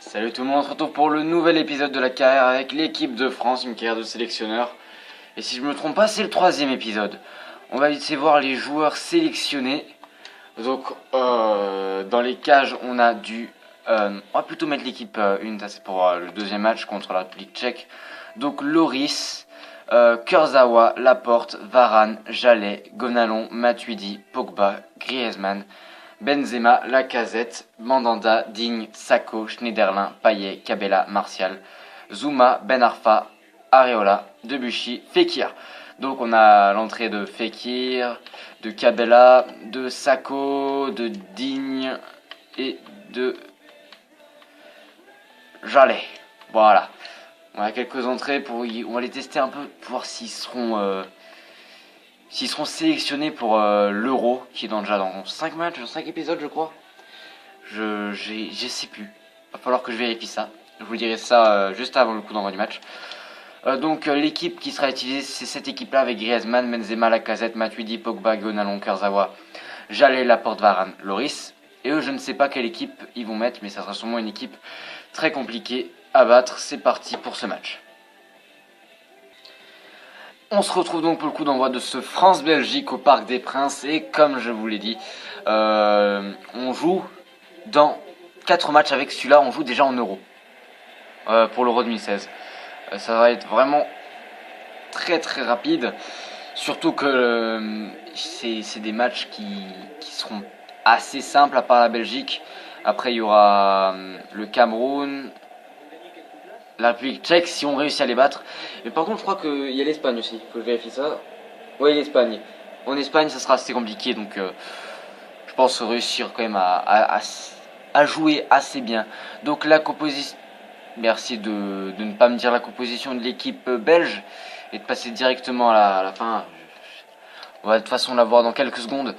Salut tout le monde, on se retrouve pour le nouvel épisode de la carrière avec l'équipe de France, une carrière de sélectionneur. Et si je me trompe pas, c'est le 3e épisode. On va essayer de voir les joueurs sélectionnés. Donc dans les cages, on a on va plutôt mettre l'équipe 1, ça c'est pour le deuxième match contre la République tchèque. Donc Loris, Kurzawa, Laporte, Varane, Jallet, Gonalon, Matuidi, Pogba, Griezmann, Benzema, Lacazette, Mandanda, Digne, Sakho, Schneiderlin, Payet, Cabella, Martial, Zouma, Ben Arfa, Areola, Debuchy, Fekir. Donc on a l'entrée de Fekir, de Cabella, de Sakho, de Digne et de Jallet. Voilà. On a quelques entrées on va les tester un peu pour voir s'ils seront sélectionnés pour l'Euro qui est déjà dans 5 matchs, 5 épisodes je crois. Je sais plus. Va falloir que je vérifie ça. Je vous dirai ça juste avant le coup d'envoi du match. Donc l'équipe qui sera utilisée, c'est cette équipe-là avec Griezmann, Benzema, Lacazette, Matuidi, Pogba, Gonalon, Kurzawa, Jallet, Laporte, Varane, Loris. Et eux, je ne sais pas quelle équipe ils vont mettre, mais ça sera sûrement une équipe très compliquée à battre. C'est parti pour ce match. On se retrouve donc pour le coup d'envoi de ce France-Belgique au Parc des Princes. Et comme je vous l'ai dit, on joue dans 4 matchs avec celui-là. On joue déjà en Euro pour l'Euro 2016. Ça va être vraiment très très rapide. Surtout que c'est des matchs qui seront assez simples à part la Belgique. Après il y aura le Cameroun, la République tchèque si on réussit à les battre. Mais par contre je crois qu'il y a l'Espagne aussi. Faut que je vérifie ça. Oui, l'Espagne. En Espagne ça sera assez compliqué. Donc je pense réussir quand même à jouer assez bien. Donc la composition... Merci de ne pas me dire la composition de l'équipe belge et de passer directement à la fin. On va de toute façon la voir dans quelques secondes.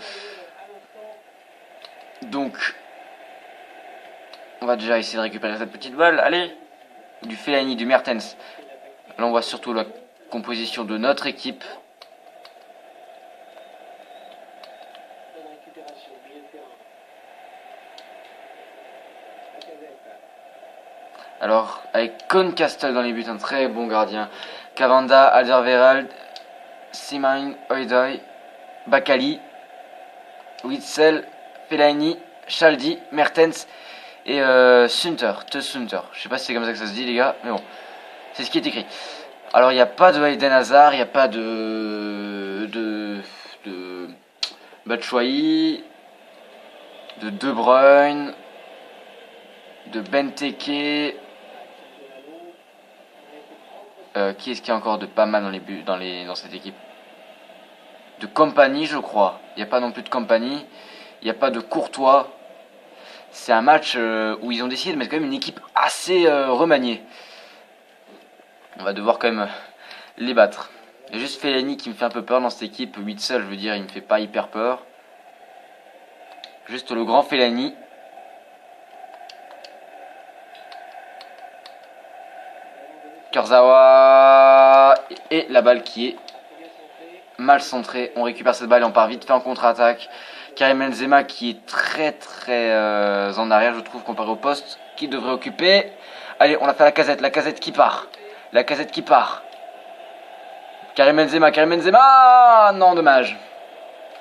Donc, on va déjà essayer de récupérer cette petite balle. Allez, du Fellaini, du Mertens. Là, on voit surtout la composition de notre équipe. Alors, avec Concastle dans les buts, un très bon gardien. Cavanda, Alderweireld, Semaine, Oidoy, Bakali, Witzel, Fellaini, Chaldi, Mertens et Sunter. Je sais pas si c'est comme ça que ça se dit les gars, mais bon, c'est ce qui est écrit. Alors il n'y a pas de Eden Hazard, il n'y a pas de Batshuayi, de De Bruyne, de Benteke. Qui est-ce qu'il y a encore de pas mal dans les buts dans cette équipe? De Compagnie je crois. Il n'y a pas non plus de Compagnie. Il n'y a pas de Courtois. C'est un match où ils ont décidé de mettre quand même une équipe assez remaniée. On va devoir quand même les battre. Il y a juste Fellaini qui me fait un peu peur dans cette équipe. Witzel, je veux dire, il me fait pas hyper peur. Juste le grand Fellaini. Kurzawa. Et la balle qui est mal centrée. On récupère cette balle et on part vite fait en contre-attaque. Karim Benzema qui est très très en arrière, je trouve, comparé au poste qui devrait occuper. Allez, on a fait la casette qui part. La casette qui part. Karim Benzema, non, dommage.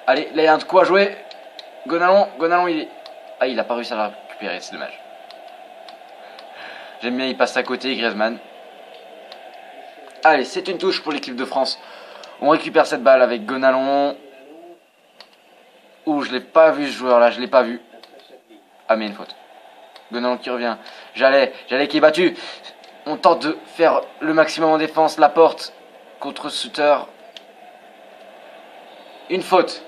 Allez, là il y a un de quoi jouer. Gonalon, il est... Ah, il a pas réussi à la récupérer, c'est dommage. J'aime bien, il passe à côté, Griezmann. Allez, c'est une touche pour l'équipe de France. On récupère cette balle avec Gonalon. Ouh, je l'ai pas vu ce joueur là, je l'ai pas vu. Ah, mais une faute. Gonalon qui revient. Jallet qui est battu. On tente de faire le maximum en défense. Laporte contre Sutter. Une faute.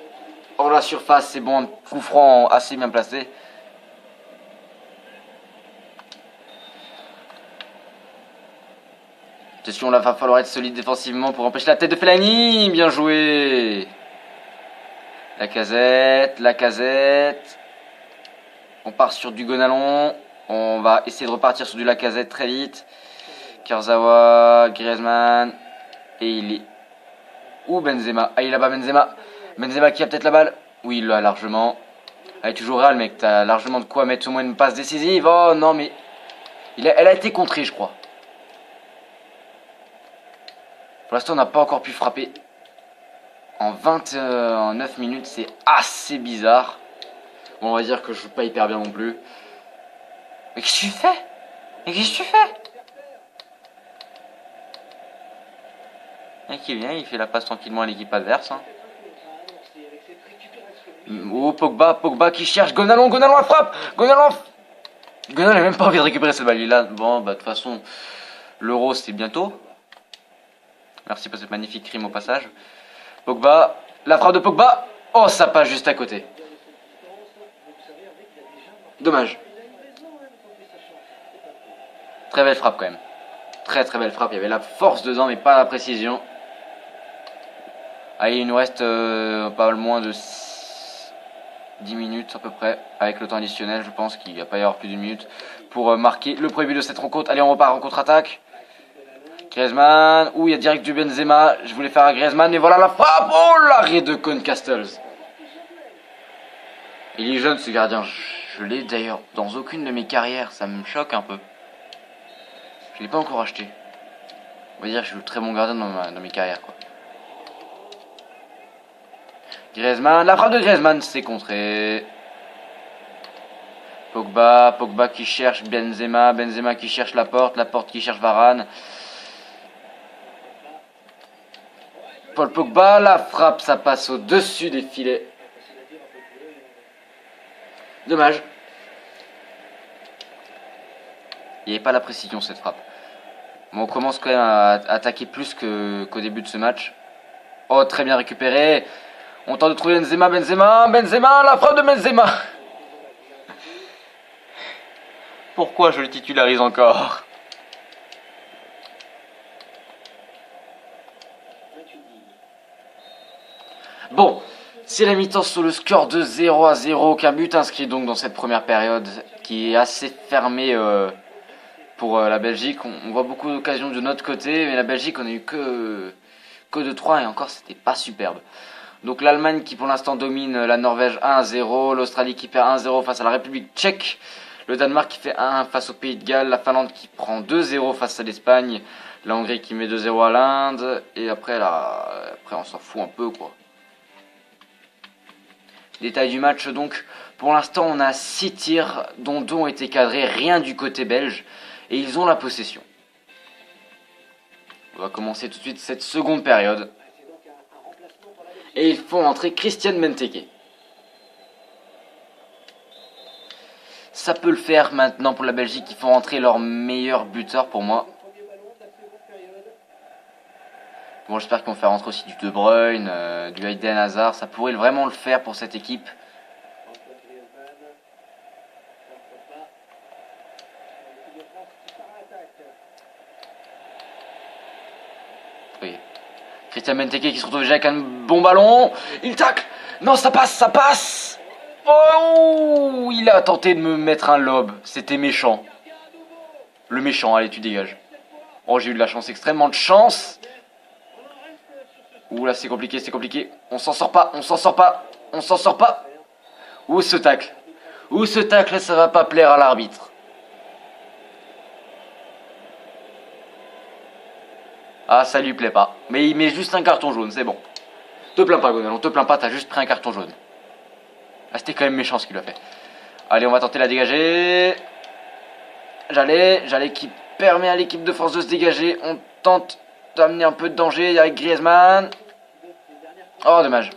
Hors la surface, c'est bon. Coup franc assez bien placé. Attention, là va falloir être solide défensivement pour empêcher la tête de Fellaini. Bien joué. Lacazette. On part sur du Gonalon. On va essayer de repartir sur du Lacazette très vite. Kurzawa, Griezmann. Et il est... Où Benzema? Ah, il est là-bas Benzema. Benzema qui a peut-être la balle. Oui, il l'a largement. Allez, toujours Real, mec. T'as largement de quoi mettre au moins une passe décisive. Oh non, mais... Elle a été contrée, je crois. Pour l'instant, on n'a pas encore pu frapper. En 29 minutes, c'est assez bizarre. Bon, on va dire que je joue pas hyper bien non plus. Mais qu'est-ce que tu fais? Mais qu'est-ce que tu fais? Et qui vient, il fait la passe tranquillement à l'équipe adverse. Hein. Oh, Pogba qui cherche. Gonalon la frappe. Gonalon n'a même pas envie de récupérer cette balle. Là, bon, bah de toute façon, l'Euro c'est bientôt. Merci pour cette magnifique crime au passage. Pogba, la frappe de Pogba. Oh, ça passe juste à côté. Dommage. Très belle frappe quand même. Très belle frappe. Il y avait la force dedans, mais pas la précision. Allez, il nous reste pas moins de 10 minutes à peu près, avec le temps additionnel. Je pense qu'il n'y a pas y avoir plus d'une minute pour marquer le premier but de cette rencontre. Allez, on repart en contre-attaque. Griezmann, ouh, il y a direct du Benzema. Je voulais faire à Griezmann, et voilà la frappe. Oh, l'arrêt de Con Castles. Il est jeune ce gardien. Je l'ai d'ailleurs dans aucune de mes carrières. Ça me choque un peu. Je l'ai pas encore acheté. On va dire que je suis très bon gardien dans mes carrières, quoi. Griezmann, la frappe de Griezmann, c'est contré. Pogba qui cherche Benzema qui cherche la porte qui cherche Varane. Paul Pogba, la frappe, ça passe au-dessus des filets. Dommage. Il n'y avait pas la précision cette frappe. Bon, on commence quand même à attaquer plus qu'au début de ce match. Oh, très bien récupéré. On tente de trouver Benzema, la frappe de Benzema. Pourquoi je le titularise encore? Bon, c'est la mi-temps sur le score de 0-0. Aucun but inscrit donc dans cette première période qui est assez fermée pour la Belgique. On voit beaucoup d'occasions de notre côté, mais la Belgique, on a eu que de 3 et encore, c'était pas superbe. Donc l'Allemagne qui pour l'instant domine la Norvège 1-0, l'Australie qui perd 1-0 face à la République tchèque, le Danemark qui fait 1 face au Pays de Galles, la Finlande qui prend 2-0 face à l'Espagne, la Hongrie qui met 2-0 à l'Inde, et après on s'en fout un peu quoi. Détail du match donc, pour l'instant on a 6 tirs dont 2 ont été cadrés, rien du côté belge, et ils ont la possession. On va commencer tout de suite cette seconde période. Et ils font entrer Christian Benteke. Ça peut le faire maintenant pour la Belgique. Ils font rentrer leur meilleur buteur pour moi. Bon, j'espère qu'ils vont faire rentrer aussi du De Bruyne, du Eden Hazard. Ça pourrait vraiment le faire pour cette équipe. Oui. Christian Benteke qui se retrouve déjà avec un bon ballon. Il tacle. Non, ça passe. Oh, il a tenté de me mettre un lob. C'était méchant. Le méchant, allez, tu dégages. Oh, j'ai eu de la chance, extrêmement de chance. Ouh, là, c'est compliqué. On s'en sort pas. Ouh, ce tacle, ça va pas plaire à l'arbitre. Ah, ça lui plaît pas. Mais il met juste un carton jaune, c'est bon. Te plains pas, Gonal, on te plaint pas, t'as juste pris un carton jaune. Ah, c'était quand même méchant ce qu'il a fait. Allez, on va tenter la dégager. J'allais qui permet à l'équipe de France de se dégager. On tente d'amener un peu de danger avec Griezmann. Oh, dommage.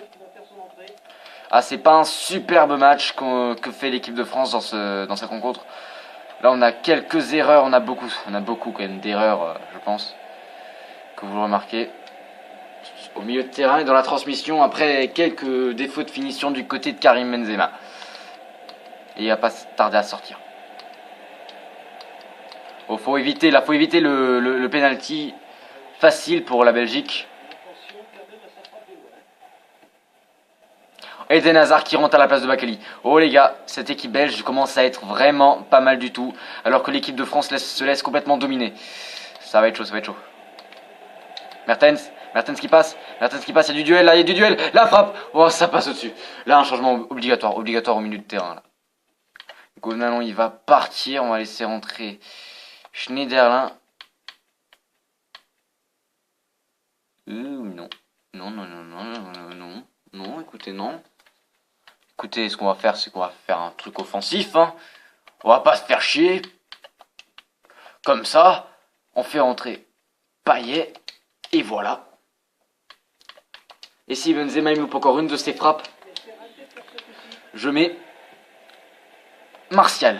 Ah, c'est pas un superbe match que fait l'équipe de France dans cette rencontre. Là, on a quelques erreurs, on a beaucoup quand même d'erreurs, je pense. Que vous le remarquez. Au milieu de terrain et dans la transmission, après quelques défauts de finition du côté de Karim Benzema. Et il va pas tarder à sortir. Oh, faut éviter le penalty facile pour la Belgique. Eden Hazard qui rentre à la place de Bakali. Oh les gars, cette équipe belge commence à être vraiment pas mal du tout. Alors que l'équipe de France se laisse complètement dominer. Ça va être chaud. Mertens qui passe, il y a du duel, la frappe. Oh, ça passe au-dessus. Là, un changement obligatoire au milieu de terrain. Là. Gonalon, il va partir, on va laisser rentrer Schneiderlin. Non. Non, non, non, non, non, non, non. Non, écoutez, non. Écoutez, ce qu'on va faire, c'est qu'on va faire un truc offensif. Hein. On va pas se faire chier. Comme ça, on fait rentrer Payet. Et voilà. Et si Benzema il loupe encore une de ses frappes, je mets Martial.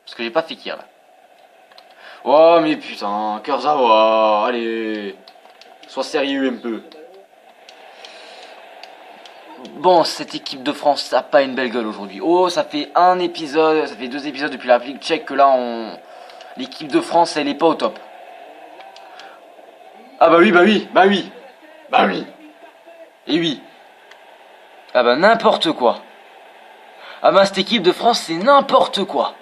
Parce que j'ai pas Fekir là. Oh mais putain, Kurzawa, allez. Sois sérieux un peu. Bon, cette équipe de France, ça n'a pas une belle gueule aujourd'hui. Oh, ça fait un épisode, ça fait 2 épisodes depuis la République tchèque que là, l'équipe de France, elle est pas au top. Ah bah oui, bah oui, bah oui, bah oui. Et oui. Ah bah n'importe quoi. Ah bah cette équipe de France, c'est n'importe quoi.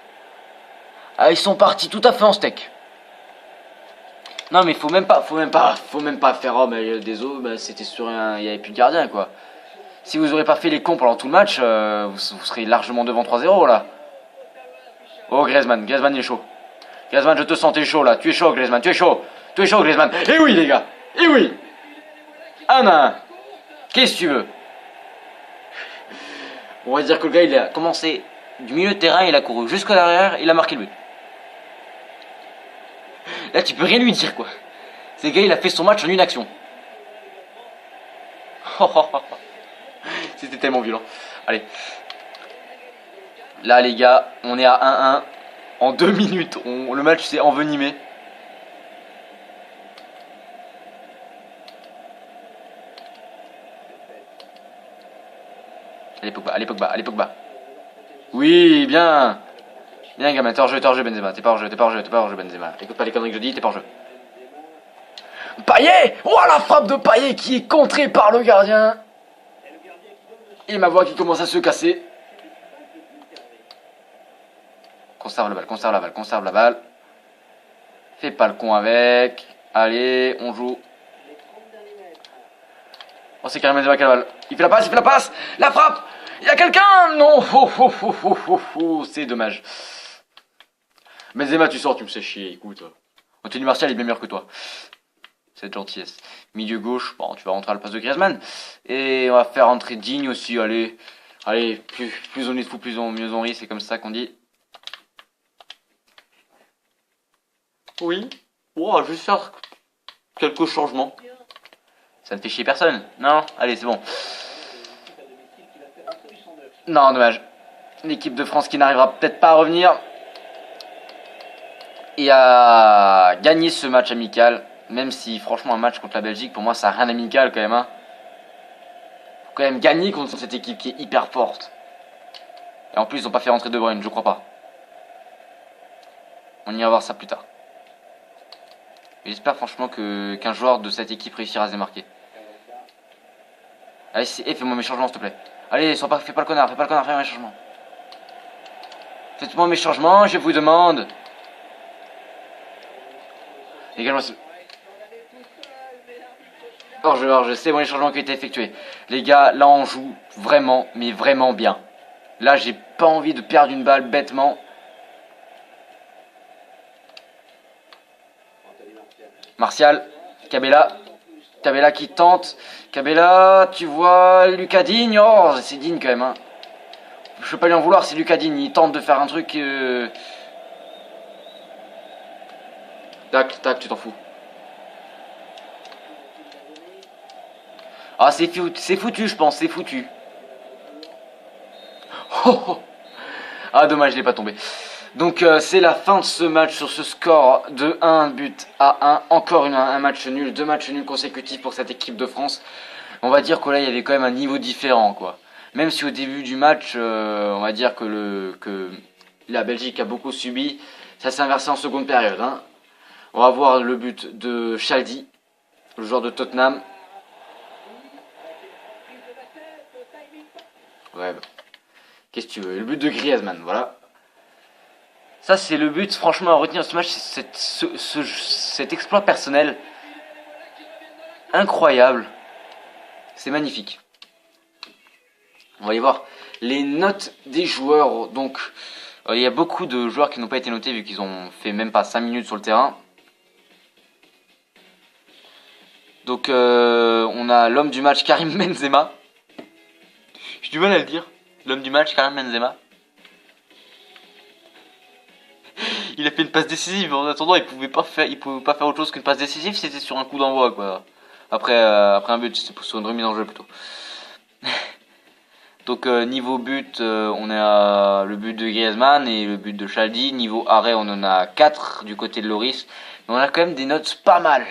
Ah, ils sont partis tout à fait en steak. Non mais faut même pas faire, oh mais désolé, bah, c'était sur un, il y avait plus de gardien quoi. Si vous aurez pas fait les cons pendant tout le match, vous serez largement devant 3-0 là. Oh Griezmann il est chaud. Griezmann, je te sens, t'es chaud là. Tu es chaud Griezmann, tu es chaud. Tu es chaud Griezmann. Et oui les gars, et oui. 1-1. Qu'est-ce que tu veux? On va dire que le gars il a commencé du milieu de terrain, il a couru jusqu'à l'arrière, il a marqué le but. Là tu peux rien lui dire quoi. Ce gars il a fait son match en une action. C'était tellement violent. Allez. Là les gars, on est à 1-1. En 2 minutes, le match s'est envenimé. Allez Pogba, allez Pogba, allez Pogba. Oui, bien. Bien gamin, t'es hors jeu Benzema. T'es pas hors jeu Benzema. Écoute pas les conneries que je dis, t'es pas hors jeu. Payet. Oh la frappe de Payet qui est contrée par le gardien. Et ma voix qui commence à se casser. Conserve la balle. Fais pas le con avec. Allez, on joue. Oh, c'est Karim Benzema qui a la balle. Il fait la passe. La frappe. Il y a quelqu'un. Non. C'est dommage. Benzema, tu sors, tu me sais chier. Écoute. Anthony Martial est bien meilleur que toi. Cette gentillesse. Milieu gauche. Bon, tu vas rentrer à la place de Griezmann. Et on va faire rentrer Digne aussi. Allez, plus on est fou, mieux on rit. C'est comme ça qu'on dit. Oui. Oh, je vais faire quelques changements. Ça ne fait chier personne. Non, allez, c'est bon. Non, dommage. L'équipe de France qui n'arrivera peut-être pas à revenir. Et à gagner ce match amical. Même si, franchement, un match contre la Belgique, pour moi, ça n'a rien d'amical quand même. Hein. Faut quand même gagner contre cette équipe qui est hyper forte. Et en plus, ils n'ont pas fait rentrer De Bruyne, je crois pas. On ira voir ça plus tard. J'espère franchement qu'un joueur de cette équipe réussira à se démarquer. Allez, fais-moi mes changements, s'il te plaît. Allez, fais pas le connard, fais mes changements. Faites-moi mes changements, je vous demande. Les gars, je sais, bon, les changements qui ont été effectués. Les gars, là, on joue vraiment, mais vraiment bien. Là, j'ai pas envie de perdre une balle bêtement. Martial, Cabella qui tente. Cabella, tu vois, Lucas Digne. Oh, c'est Digne quand même. Hein. Je peux pas lui en vouloir, c'est Lucas Digne. Il tente de faire un truc. Tac, tu t'en fous. Ah, c'est foutu, je pense, c'est foutu. Oh. Ah, dommage, je l'ai pas tombé. Donc c'est la fin de ce match sur ce score de 1 but à 1. Encore un match nul, 2 matchs nuls consécutifs pour cette équipe de France. On va dire que là il y avait quand même un niveau différent quoi. Même si au début du match, on va dire que la Belgique a beaucoup subi, ça s'est inversé en seconde période. Hein. On va voir le but de Chaldi, le joueur de Tottenham. Ouais, bah. Qu'est-ce que tu veux? Le but de Griezmann, voilà. Ça, c'est le but, franchement, à retenir de ce match, c'est cet exploit personnel. Incroyable. C'est magnifique. On va y voir les notes des joueurs. Donc, Il y a beaucoup de joueurs qui n'ont pas été notés vu qu'ils ont fait même pas 5 minutes sur le terrain. Donc on a l'homme du match Karim Benzema. J'ai du mal à le dire. L'homme du match Karim Benzema. Il a fait une passe décisive. En attendant, il pouvait pas faire autre chose qu'une passe décisive. C'était sur un coup d'envoi quoi. Après un but, c'est sur une remise en jeu plutôt. Donc niveau but, on a le but de Griezmann et le but de Chaldi. Niveau arrêt, on en a 4 du côté de Loris. Mais on a quand même des notes pas mal.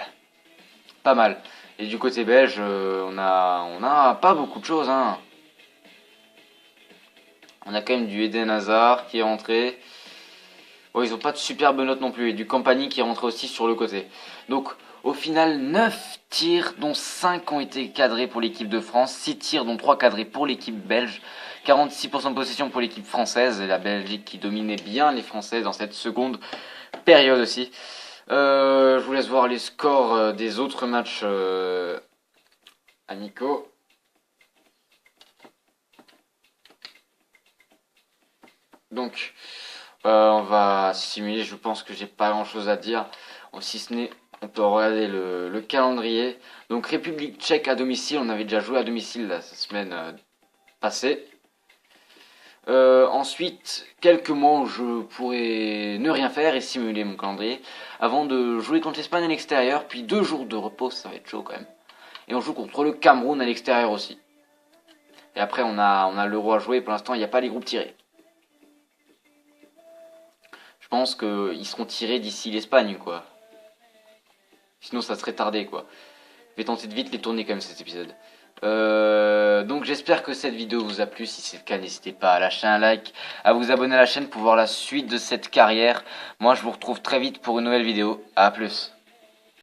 Pas mal. Et du côté belge, on a pas beaucoup de choses. Hein. On a quand même du Eden Hazard qui est rentré. Bon, ils ont pas de superbe notes non plus. Et du Compagnie qui est rentré aussi sur le côté. Donc au final, 9 tirs, dont 5 ont été cadrés pour l'équipe de France. 6 tirs, dont 3 cadrés pour l'équipe belge. 46% de possession pour l'équipe française. Et la Belgique qui dominait bien les Français dans cette seconde période aussi. Je vous laisse voir les scores des autres matchs amicaux. Donc, on va simuler. Je pense que j'ai pas grand chose à dire. Si ce n'est, on peut regarder le calendrier. Donc, République tchèque à domicile. On avait déjà joué à domicile la semaine passée. Ensuite, quelques mois où je pourrais ne rien faire et simuler mon calendrier avant de jouer contre l'Espagne à l'extérieur, puis 2 jours de repos, ça va être chaud quand même. Et on joue contre le Cameroun à l'extérieur aussi. Et après on a l'Euro à jouer, pour l'instant il n'y a pas les groupes tirés. Je pense qu'ils seront tirés d'ici l'Espagne quoi. Sinon ça serait tardé quoi. Je vais tenter de vite les tourner quand même cet épisode. Donc j'espère que cette vidéo vous a plu. Si c'est le cas, n'hésitez pas à lâcher un like, à vous abonner à la chaîne pour voir la suite de cette carrière. Moi je vous retrouve très vite pour une nouvelle vidéo. A plus.